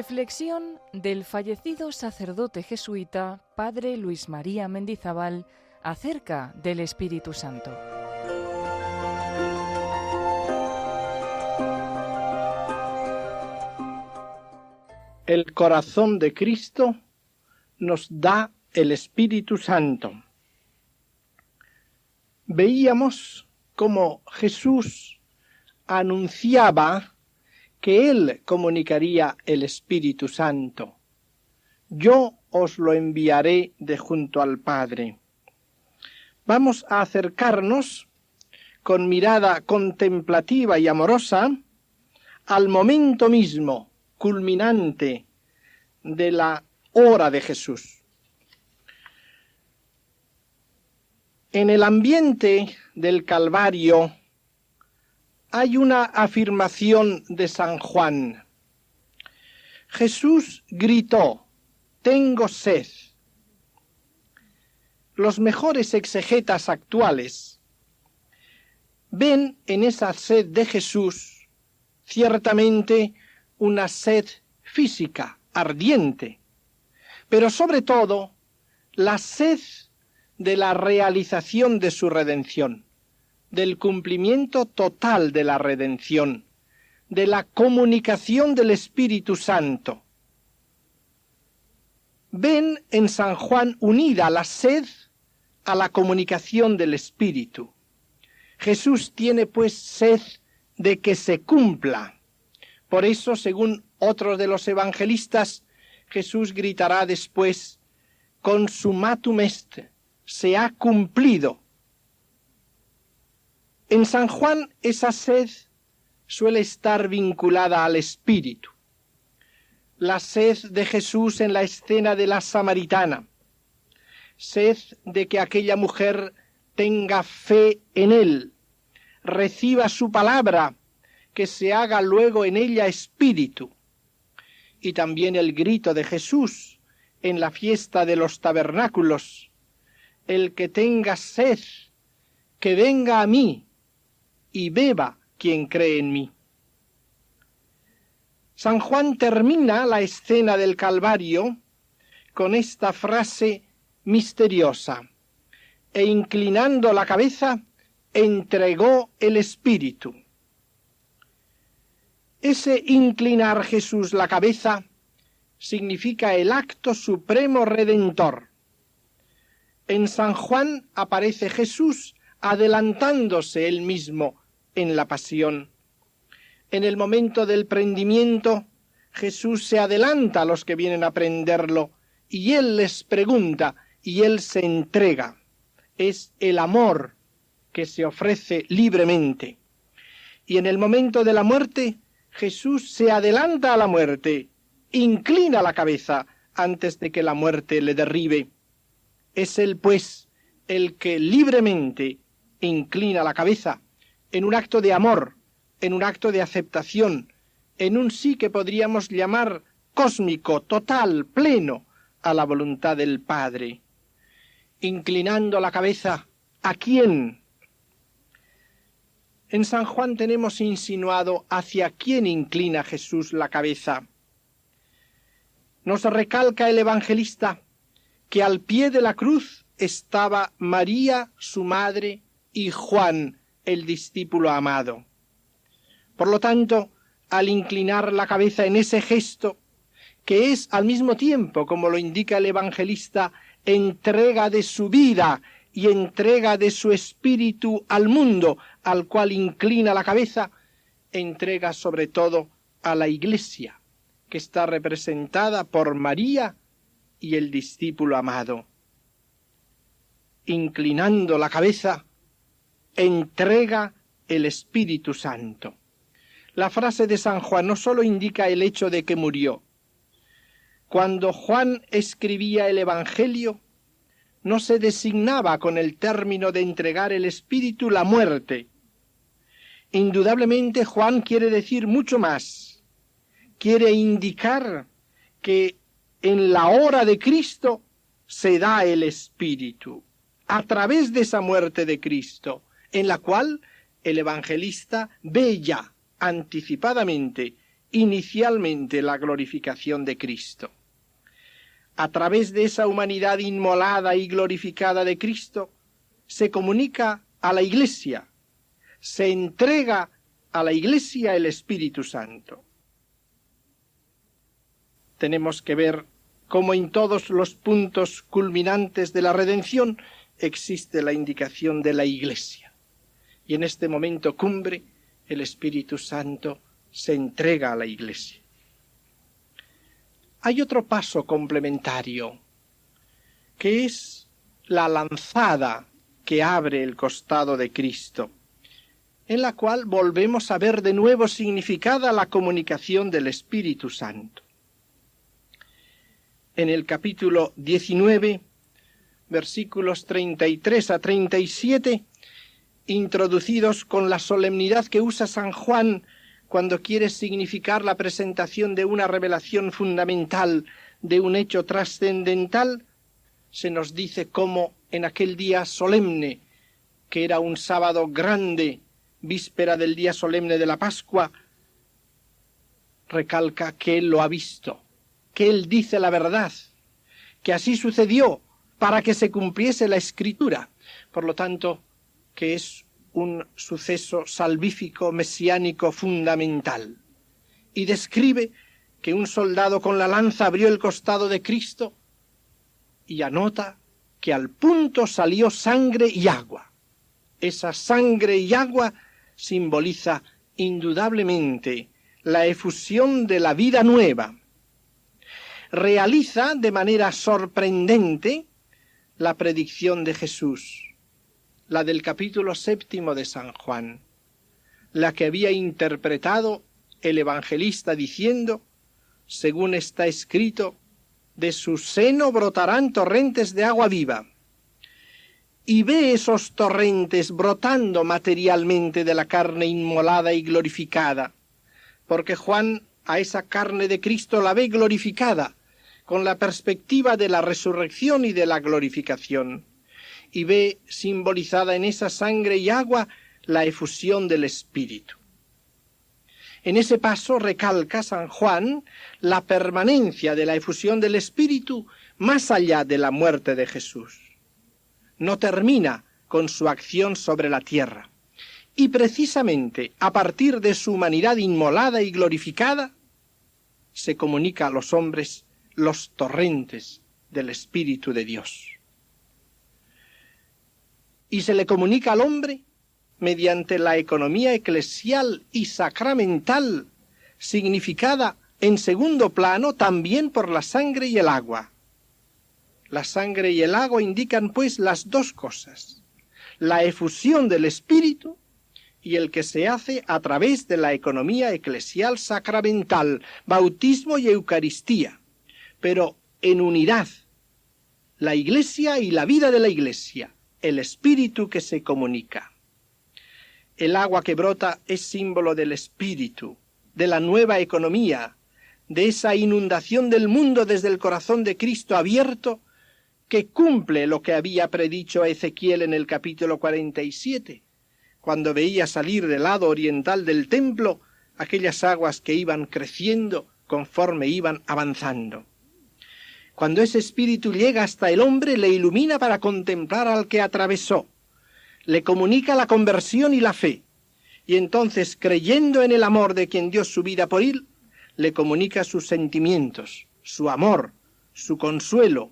Reflexión del fallecido sacerdote jesuita Padre Luis María Mendizábal acerca del Espíritu Santo. El corazón de Cristo nos da el Espíritu Santo. Veíamos cómo Jesús anunciaba que Él comunicaría el Espíritu Santo. Yo os lo enviaré de junto al Padre. Vamos a acercarnos con mirada contemplativa y amorosa al momento mismo culminante de la hora de Jesús. En el ambiente del Calvario hay una afirmación de San Juan. Jesús gritó: «Tengo sed». Los mejores exegetas actuales ven en esa sed de Jesús ciertamente una sed física, ardiente, pero sobre todo la sed de la realización de su redención, del cumplimiento total de la redención, de la comunicación del Espíritu Santo. Ven en San Juan unida la sed a la comunicación del Espíritu. Jesús tiene pues sed de que se cumpla. Por eso, según otros de los evangelistas, Jesús gritará después: «Consumatum est», se ha cumplido. En San Juan esa sed suele estar vinculada al Espíritu. La sed de Jesús en la escena de la Samaritana, sed de que aquella mujer tenga fe en Él, reciba su palabra, que se haga luego en ella espíritu. Y también el grito de Jesús en la fiesta de los tabernáculos: «El que tenga sed, que venga a mí, y beba quien cree en mí». San Juan termina la escena del Calvario con esta frase misteriosa: «E inclinando la cabeza, entregó el Espíritu». Ese inclinar Jesús la cabeza significa el acto supremo redentor. En San Juan aparece Jesús adelantándose él mismo en la pasión. En el momento del prendimiento, Jesús se adelanta a los que vienen a prenderlo, y Él les pregunta, y Él se entrega. Es el amor que se ofrece libremente. Y en el momento de la muerte, Jesús se adelanta a la muerte, inclina la cabeza antes de que la muerte le derribe. Es Él, pues, el que libremente inclina la cabeza en un acto de amor, en un acto de aceptación, en un sí que podríamos llamar cósmico, total, pleno, a la voluntad del Padre. Inclinando la cabeza, ¿a quién? En San Juan tenemos insinuado hacia quién inclina Jesús la cabeza. Nos recalca el evangelista que al pie de la cruz estaba María, su madre, y Juan, el discípulo amado. Por lo tanto, al inclinar la cabeza en ese gesto, que es al mismo tiempo, como lo indica el evangelista, entrega de su vida y entrega de su espíritu al mundo, al cual inclina la cabeza, entrega sobre todo a la Iglesia, que está representada por María y el discípulo amado. Inclinando la cabeza, entrega el Espíritu Santo. La frase de San Juan no solo indica el hecho de que murió. Cuando Juan escribía el Evangelio, no se designaba con el término de entregar el Espíritu la muerte. Indudablemente Juan quiere decir mucho más. Quiere indicar que en la hora de Cristo se da el Espíritu, a través de esa muerte de Cristo, en la cual el evangelista ve ya anticipadamente inicialmente la glorificación de Cristo. A través de esa humanidad inmolada y glorificada de Cristo, se comunica a la Iglesia, se entrega a la Iglesia el Espíritu Santo. Tenemos que ver cómo en todos los puntos culminantes de la redención existe la indicación de la Iglesia. Y en este momento cumbre, el Espíritu Santo se entrega a la Iglesia. Hay otro paso complementario, que es la lanzada que abre el costado de Cristo, en la cual volvemos a ver de nuevo significada la comunicación del Espíritu Santo. En el capítulo 19, versículos 33 a 37, introducidos con la solemnidad que usa San Juan cuando quiere significar la presentación de una revelación fundamental, de un hecho trascendental, se nos dice cómo en aquel día solemne, que era un sábado grande, víspera del día solemne de la Pascua, recalca que él lo ha visto, que él dice la verdad, que así sucedió para que se cumpliese la Escritura. Por lo tanto, que es un suceso salvífico, mesiánico, fundamental. Y describe que un soldado con la lanza abrió el costado de Cristo y anota que al punto salió sangre y agua. Esa sangre y agua simboliza indudablemente la efusión de la vida nueva. Realiza de manera sorprendente la predicción de Jesús, la del capítulo 7 de San Juan, la que había interpretado el evangelista diciendo, según está escrito, de su seno brotarán torrentes de agua viva. Y ve esos torrentes brotando materialmente de la carne inmolada y glorificada, porque Juan a esa carne de Cristo la ve glorificada, con la perspectiva de la resurrección y de la glorificación, y ve simbolizada en esa sangre y agua la efusión del Espíritu. En ese paso recalca San Juan la permanencia de la efusión del Espíritu más allá de la muerte de Jesús. No termina con su acción sobre la tierra. Y precisamente a partir de su humanidad inmolada y glorificada, se comunica a los hombres los torrentes del Espíritu de Dios. Y se le comunica al hombre mediante la economía eclesial y sacramental, significada en segundo plano también por la sangre y el agua. La sangre y el agua indican pues las dos cosas, la efusión del Espíritu y el que se hace a través de la economía eclesial sacramental, bautismo y Eucaristía, pero en unidad, la Iglesia y la vida de la Iglesia, el Espíritu que se comunica. El agua que brota es símbolo del Espíritu, de la nueva economía, de esa inundación del mundo desde el corazón de Cristo abierto, que cumple lo que había predicho a Ezequiel en el capítulo 47, cuando veía salir del lado oriental del templo aquellas aguas que iban creciendo conforme iban avanzando. Cuando ese espíritu llega hasta el hombre, le ilumina para contemplar al que atravesó, le comunica la conversión y la fe, y entonces, creyendo en el amor de quien dio su vida por él, le comunica sus sentimientos, su amor, su consuelo,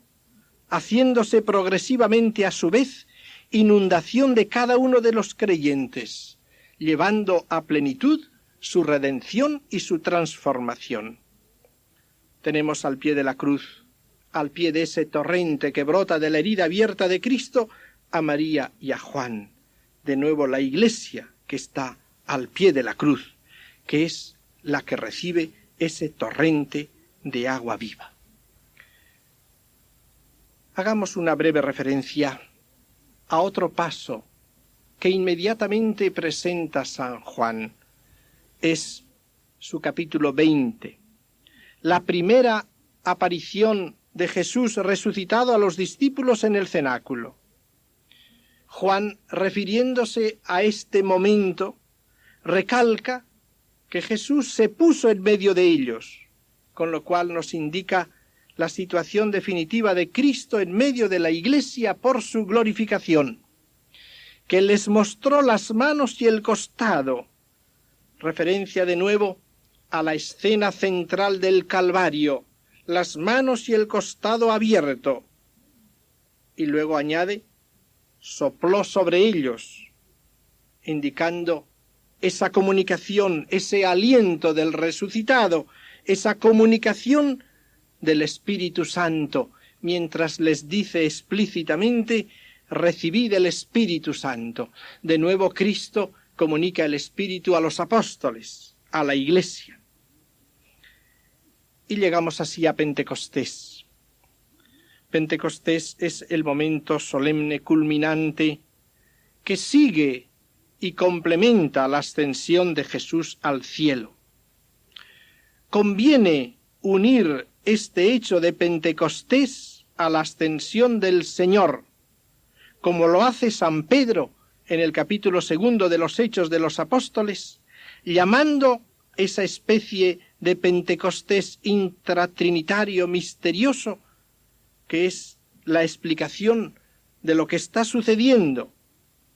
haciéndose progresivamente a su vez inundación de cada uno de los creyentes, llevando a plenitud su redención y su transformación. Tenemos al pie de la cruz, al pie de ese torrente que brota de la herida abierta de Cristo, a María y a Juan. De nuevo la Iglesia que está al pie de la cruz, que es la que recibe ese torrente de agua viva. Hagamos una breve referencia a otro paso que inmediatamente presenta San Juan. Es su capítulo 20, la primera aparición de Jesús resucitado a los discípulos en el cenáculo. Juan, refiriéndose a este momento, recalca que Jesús se puso en medio de ellos, con lo cual nos indica la situación definitiva de Cristo en medio de la Iglesia por su glorificación, que les mostró las manos y el costado, referencia de nuevo a la escena central del Calvario, las manos y el costado abierto, y luego añade, sopló sobre ellos, indicando esa comunicación, ese aliento del resucitado, esa comunicación del Espíritu Santo, mientras les dice explícitamente, recibid el Espíritu Santo. De nuevo Cristo comunica el Espíritu a los apóstoles, a la Iglesia. Y llegamos así a Pentecostés. Pentecostés es el momento solemne culminante que sigue y complementa la ascensión de Jesús al cielo. Conviene unir este hecho de Pentecostés a la ascensión del Señor, como lo hace San Pedro en el capítulo 2 de los Hechos de los Apóstoles, llamando esa especie de Pentecostés intratrinitario misterioso, que es la explicación de lo que está sucediendo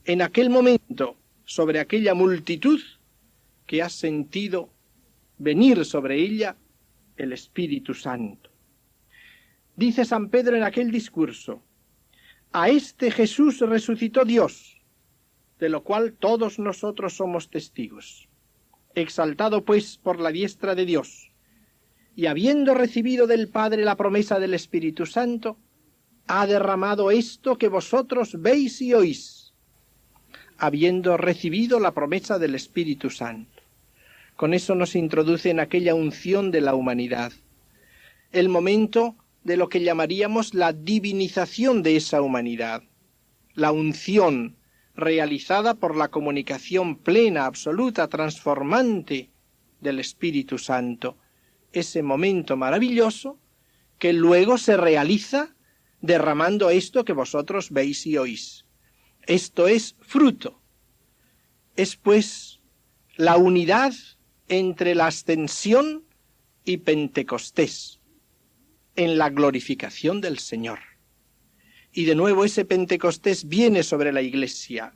en aquel momento sobre aquella multitud que ha sentido venir sobre ella el Espíritu Santo. Dice San Pedro en aquel discurso, a este Jesús resucitó Dios, de lo cual todos nosotros somos testigos. Exaltado pues por la diestra de Dios, y habiendo recibido del Padre la promesa del Espíritu Santo, ha derramado esto que vosotros veis y oís, habiendo recibido la promesa del Espíritu Santo. Con eso nos introduce en aquella unción de la humanidad, el momento de lo que llamaríamos la divinización de esa humanidad, la unción realizada por la comunicación plena, absoluta, transformante del Espíritu Santo, ese momento maravilloso que luego se realiza derramando esto que vosotros veis y oís. Esto es fruto. Es pues la unidad entre la ascensión y Pentecostés en la glorificación del Señor. Y de nuevo ese Pentecostés viene sobre la Iglesia,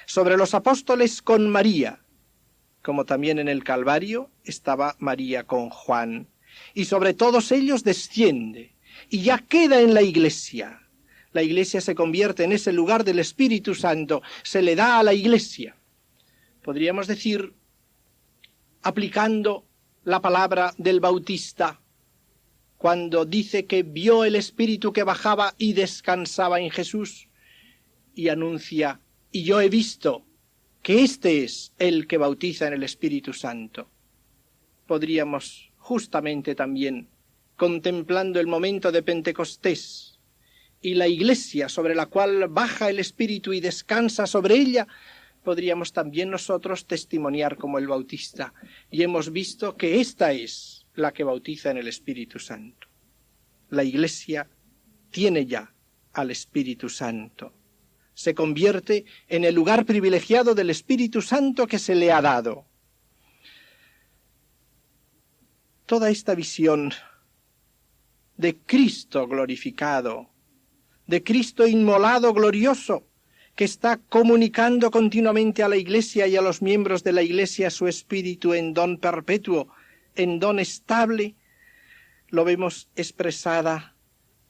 sobre los apóstoles con María, como también en el Calvario estaba María con Juan, y sobre todos ellos desciende, y ya queda en la Iglesia. La Iglesia se convierte en ese lugar del Espíritu Santo, se le da a la Iglesia. Podríamos decir, aplicando la palabra del Bautista, cuando dice que vio el Espíritu que bajaba y descansaba en Jesús, y anuncia, y yo he visto que este es el que bautiza en el Espíritu Santo. Podríamos justamente también, contemplando el momento de Pentecostés y la Iglesia sobre la cual baja el Espíritu y descansa sobre ella, podríamos también nosotros testimoniar como el Bautista, y hemos visto que esta es la que bautiza en el Espíritu Santo. La Iglesia tiene ya al Espíritu Santo. Se convierte en el lugar privilegiado del Espíritu Santo que se le ha dado. Toda esta visión de Cristo glorificado, de Cristo inmolado glorioso, que está comunicando continuamente a la Iglesia y a los miembros de la Iglesia su Espíritu en don perpetuo, en don estable, lo vemos expresada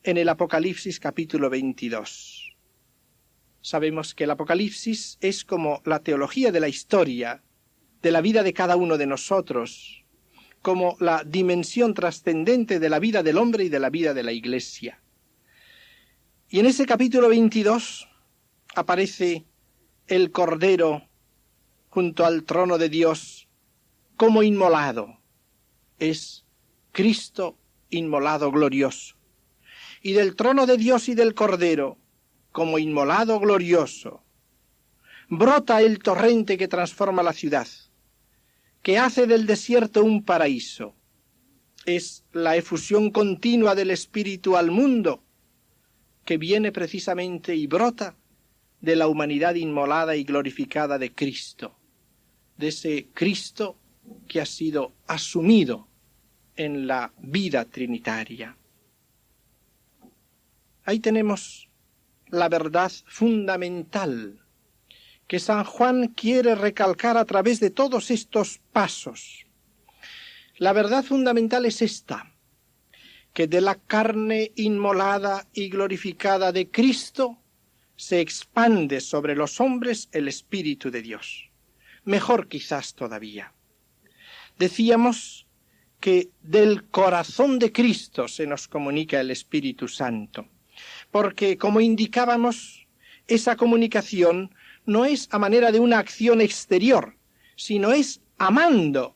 en el Apocalipsis capítulo 22. Sabemos que el Apocalipsis es como la teología de la historia, de la vida de cada uno de nosotros, como la dimensión trascendente de la vida del hombre y de la vida de la Iglesia. Y en ese capítulo 22 aparece el Cordero junto al trono de Dios como inmolado. Es Cristo inmolado glorioso. Y del trono de Dios y del Cordero, como inmolado glorioso, brota el torrente que transforma la ciudad, que hace del desierto un paraíso. Es la efusión continua del Espíritu al mundo, que viene precisamente y brota de la humanidad inmolada y glorificada de Cristo, de ese Cristo que ha sido asumido en la vida trinitaria. Ahí tenemos la verdad fundamental que San Juan quiere recalcar a través de todos estos pasos. La verdad fundamental es esta, que de la carne inmolada y glorificada de Cristo se expande sobre los hombres el Espíritu de Dios. Mejor quizás todavía. Decíamos que del corazón de Cristo se nos comunica el Espíritu Santo, porque, como indicábamos, esa comunicación no es a manera de una acción exterior, sino es amando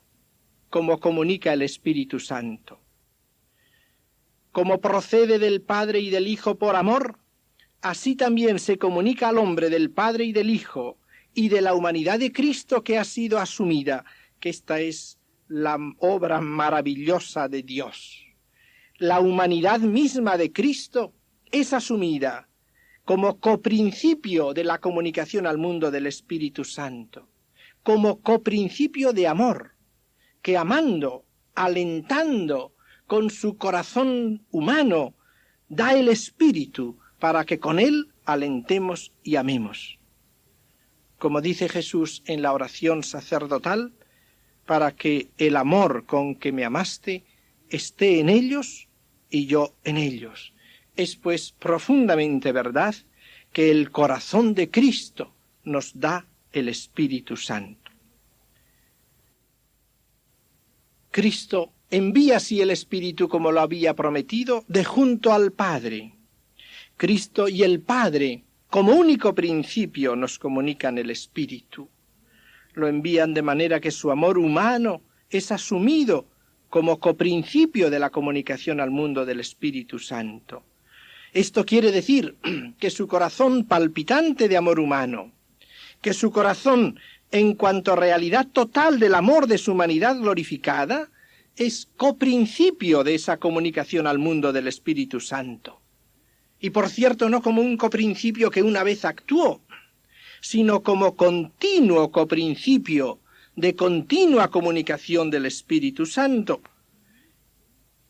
como comunica el Espíritu Santo. Como procede del Padre y del Hijo por amor, así también se comunica al hombre del Padre y del Hijo y de la humanidad de Cristo que ha sido asumida, que esta es la obra maravillosa de Dios. La humanidad misma de Cristo es asumida como coprincipio de la comunicación al mundo del Espíritu Santo, como coprincipio de amor, que amando, alentando con su corazón humano, da el Espíritu para que con él alentemos y amemos. Como dice Jesús en la oración sacerdotal, para que el amor con que me amaste esté en ellos y yo en ellos. Es pues profundamente verdad que el corazón de Cristo nos da el Espíritu Santo. Cristo envía así el Espíritu como lo había prometido de junto al Padre. Cristo y el Padre, como único principio, nos comunican el Espíritu. Lo envían de manera que su amor humano es asumido como coprincipio de la comunicación al mundo del Espíritu Santo. Esto quiere decir que su corazón palpitante de amor humano, que su corazón en cuanto a realidad total del amor de su humanidad glorificada, es coprincipio de esa comunicación al mundo del Espíritu Santo. Y por cierto, no como un coprincipio que una vez actuó, sino como continuo coprincipio de continua comunicación del Espíritu Santo.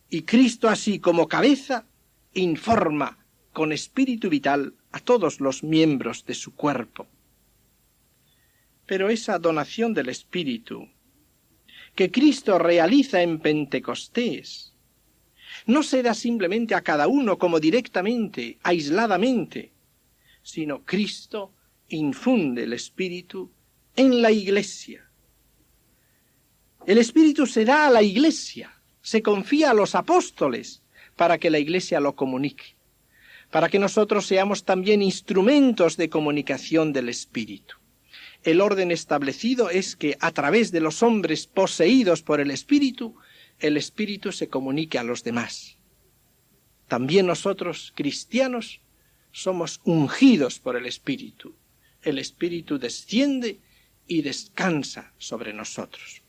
Y Cristo así como cabeza informa con espíritu vital a todos los miembros de su cuerpo. Pero esa donación del Espíritu que Cristo realiza en Pentecostés no se da simplemente a cada uno como directamente, aisladamente, sino Cristo infunde el Espíritu en la Iglesia. El Espíritu se da a la Iglesia, se confía a los apóstoles para que la Iglesia lo comunique, para que nosotros seamos también instrumentos de comunicación del Espíritu. El orden establecido es que a través de los hombres poseídos por el Espíritu se comunique a los demás. También nosotros, cristianos, somos ungidos por el Espíritu. El Espíritu desciende y descansa sobre nosotros.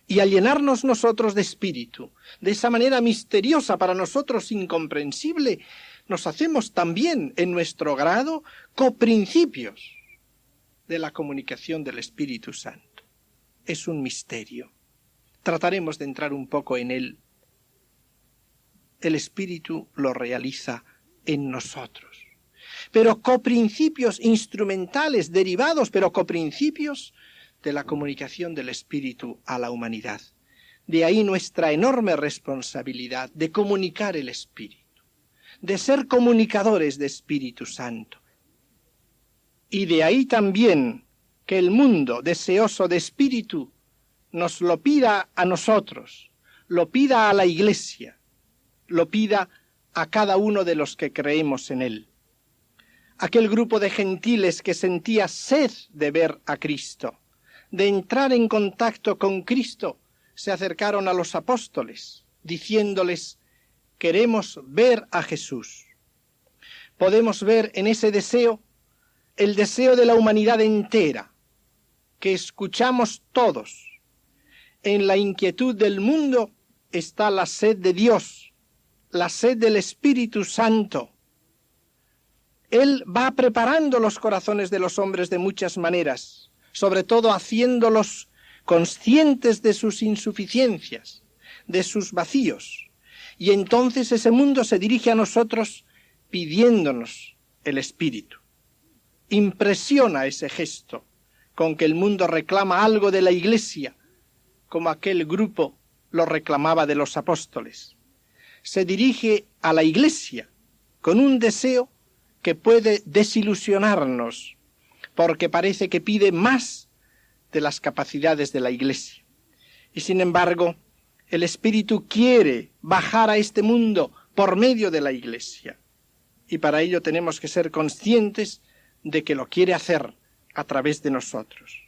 Y al llenarnos nosotros de Espíritu, de esa manera misteriosa para nosotros incomprensible, nos hacemos también en nuestro grado coprincipios de la comunicación del Espíritu Santo. Es un misterio. Trataremos de entrar un poco en él. El Espíritu lo realiza en nosotros. Pero coprincipios instrumentales, derivados, pero coprincipios de la comunicación del Espíritu a la humanidad. De ahí nuestra enorme responsabilidad de comunicar el Espíritu, de ser comunicadores de Espíritu Santo. Y de ahí también que el mundo deseoso de Espíritu nos lo pida a nosotros, lo pida a la Iglesia, lo pida a cada uno de los que creemos en él. Aquel grupo de gentiles que sentía sed de ver a Cristo, de entrar en contacto con Cristo, se acercaron a los apóstoles, diciéndoles: queremos ver a Jesús. Podemos ver en ese deseo el deseo de la humanidad entera, que escuchamos todos. En la inquietud del mundo está la sed de Dios, la sed del Espíritu Santo. Él va preparando los corazones de los hombres de muchas maneras, sobre todo haciéndolos conscientes de sus insuficiencias, de sus vacíos, y entonces ese mundo se dirige a nosotros pidiéndonos el Espíritu. Impresiona ese gesto con que el mundo reclama algo de la Iglesia, como aquel grupo lo reclamaba de los apóstoles. Se dirige a la Iglesia con un deseo que puede desilusionarnos, porque parece que pide más de las capacidades de la Iglesia. Y sin embargo, el Espíritu quiere bajar a este mundo por medio de la Iglesia. Y para ello tenemos que ser conscientes de que lo quiere hacer a través de nosotros.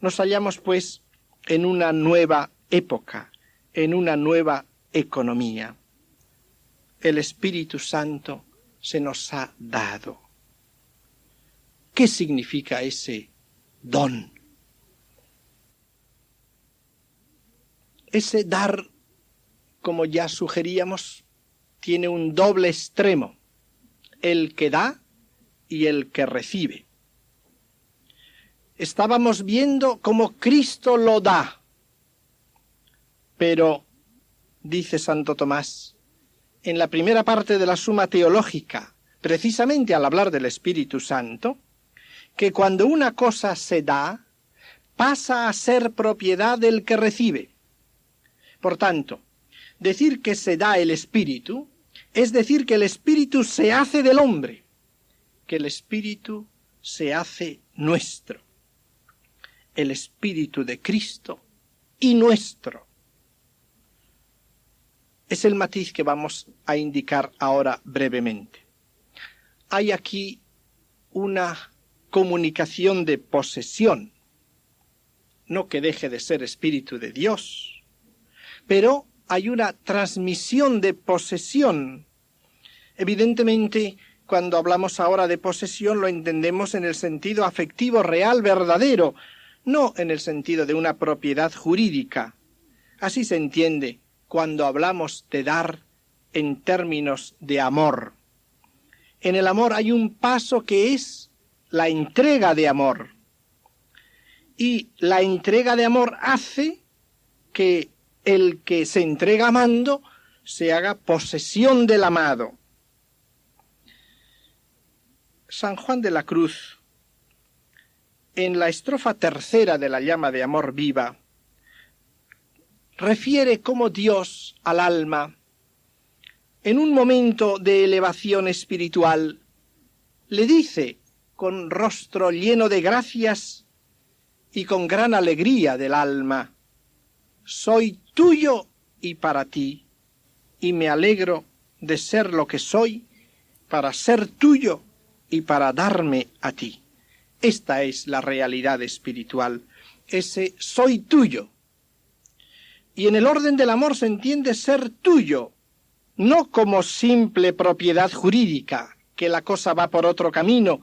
Nos hallamos, pues, en una nueva época, en una nueva economía. El Espíritu Santo se nos ha dado. ¿Qué significa ese don? Ese dar, como ya sugeríamos, tiene un doble extremo, el que da y el que recibe. Estábamos viendo cómo Cristo lo da, pero, dice Santo Tomás, en la primera parte de la Suma Teológica, precisamente al hablar del Espíritu Santo, que cuando una cosa se da, pasa a ser propiedad del que recibe. Por tanto, decir que se da el Espíritu es decir que el Espíritu se hace del hombre, que el Espíritu se hace nuestro, el Espíritu de Cristo y nuestro. Es el matiz que vamos a indicar ahora brevemente. Hay aquí una comunicación de posesión, no que deje de ser Espíritu de Dios, pero hay una transmisión de posesión. Evidentemente, cuando hablamos ahora de posesión lo entendemos en el sentido afectivo real, verdadero, no en el sentido de una propiedad jurídica. Así se entiende cuando hablamos de dar en términos de amor. En el amor hay un paso que es la entrega de amor. Y la entrega de amor hace que el que se entrega amando se haga posesión del amado. San Juan de la Cruz, en la estrofa tercera de la llama de amor viva, refiere cómo Dios al alma, en un momento de elevación espiritual, le dice con rostro lleno de gracias y con gran alegría del alma: soy tuyo y para ti, y me alegro de ser lo que soy, para ser tuyo y para darme a ti. Esta es la realidad espiritual, ese soy tuyo. Y en el orden del amor se entiende ser tuyo, no como simple propiedad jurídica, que la cosa va por otro camino,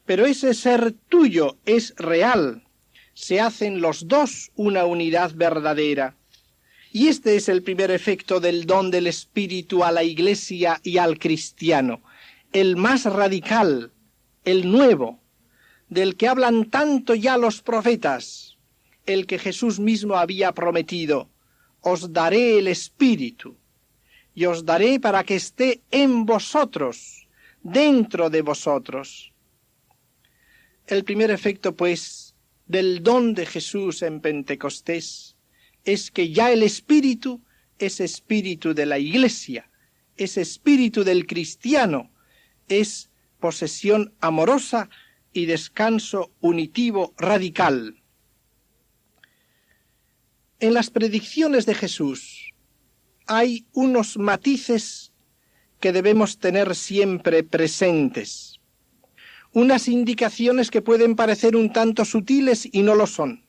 pero ese ser tuyo es real. Se hacen los dos una unidad verdadera. Y este es el primer efecto del don del Espíritu a la Iglesia y al cristiano, el más radical, el nuevo, del que hablan tanto ya los profetas, el que Jesús mismo había prometido: os daré el Espíritu, y os daré para que esté en vosotros, dentro de vosotros. El primer efecto, pues, del don de Jesús en Pentecostés es que ya el Espíritu es Espíritu de la Iglesia, es Espíritu del cristiano, es posesión amorosa y descanso unitivo radical. En las predicciones de Jesús hay unos matices que debemos tener siempre presentes, unas indicaciones que pueden parecer un tanto sutiles y no lo son.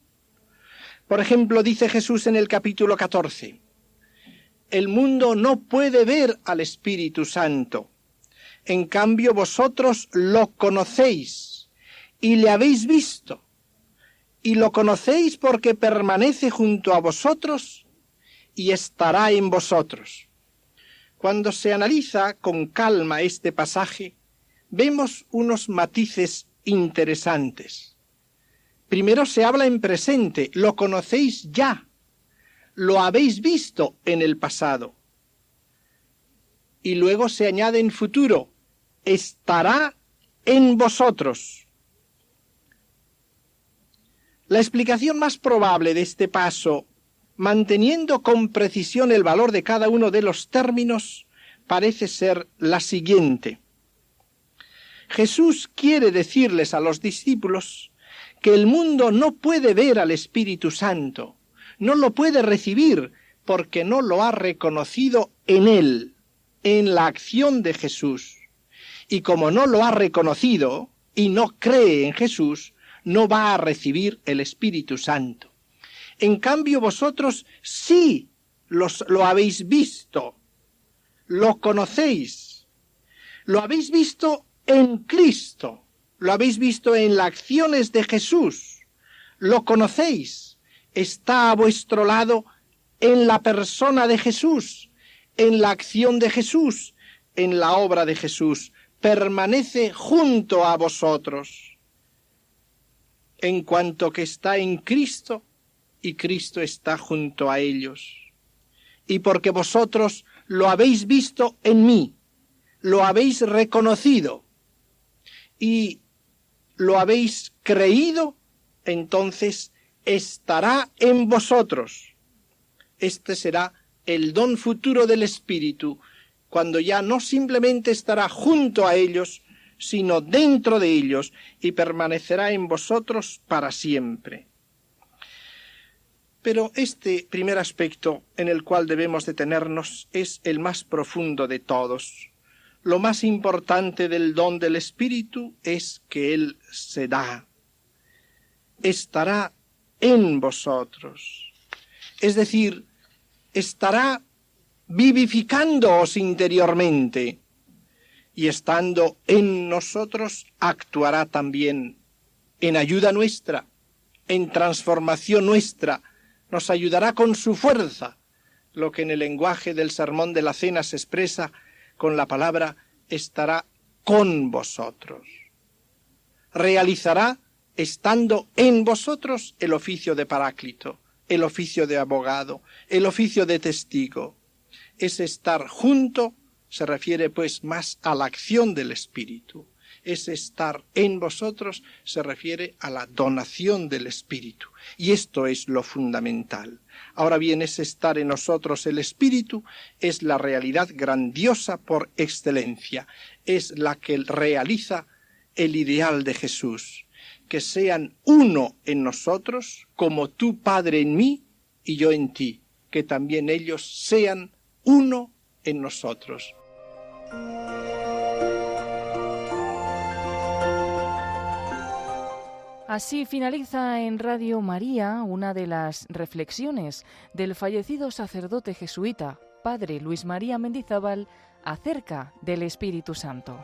Por ejemplo, dice Jesús en el capítulo 14, el mundo no puede ver al Espíritu Santo, en cambio vosotros lo conocéis y le habéis visto, y lo conocéis porque permanece junto a vosotros y estará en vosotros. Cuando se analiza con calma este pasaje, vemos unos matices interesantes. Primero se habla en presente, lo conocéis ya, lo habéis visto en el pasado. Y luego se añade en futuro, estará en vosotros. La explicación más probable de este paso, manteniendo con precisión el valor de cada uno de los términos, parece ser la siguiente. Jesús quiere decirles a los discípulos que el mundo no puede ver al Espíritu Santo, no lo puede recibir porque no lo ha reconocido en él, en la acción de Jesús. Y como no lo ha reconocido y no cree en Jesús, no va a recibir el Espíritu Santo. En cambio vosotros sí lo habéis visto, lo conocéis, lo habéis visto en Cristo, lo habéis visto en las acciones de Jesús, lo conocéis, está a vuestro lado en la persona de Jesús, en la acción de Jesús, en la obra de Jesús, permanece junto a vosotros, en cuanto que está en Cristo y Cristo está junto a ellos. Y porque vosotros lo habéis visto en mí, lo habéis reconocido y lo habéis creído, entonces estará en vosotros. Este será el don futuro del Espíritu, cuando ya no simplemente estará junto a ellos, sino dentro de ellos, y permanecerá en vosotros para siempre. Pero este primer aspecto en el cual debemos detenernos es el más profundo de todos. Lo más importante del don del Espíritu es que Él se da. Estará en vosotros. Es decir, estará vivificándoos interiormente. Y estando en nosotros, actuará también en ayuda nuestra, en transformación nuestra. Nos ayudará con su fuerza, lo que en el lenguaje del Sermón de la Cena se expresa con la palabra estará con vosotros. Realizará, estando en vosotros, el oficio de paráclito, el oficio de abogado, el oficio de testigo. Ese estar junto se refiere pues más a la acción del Espíritu. Ese estar en vosotros se refiere a la donación del Espíritu. Y esto es lo fundamental. Ahora bien, ese estar en nosotros el Espíritu es la realidad grandiosa por excelencia. Es la que realiza el ideal de Jesús. Que sean uno en nosotros, como tú, Padre, en mí y yo en ti. Que también ellos sean uno en nosotros. Así finaliza en Radio María una de las reflexiones del fallecido sacerdote jesuita, Padre Luis María Mendizábal, acerca del Espíritu Santo.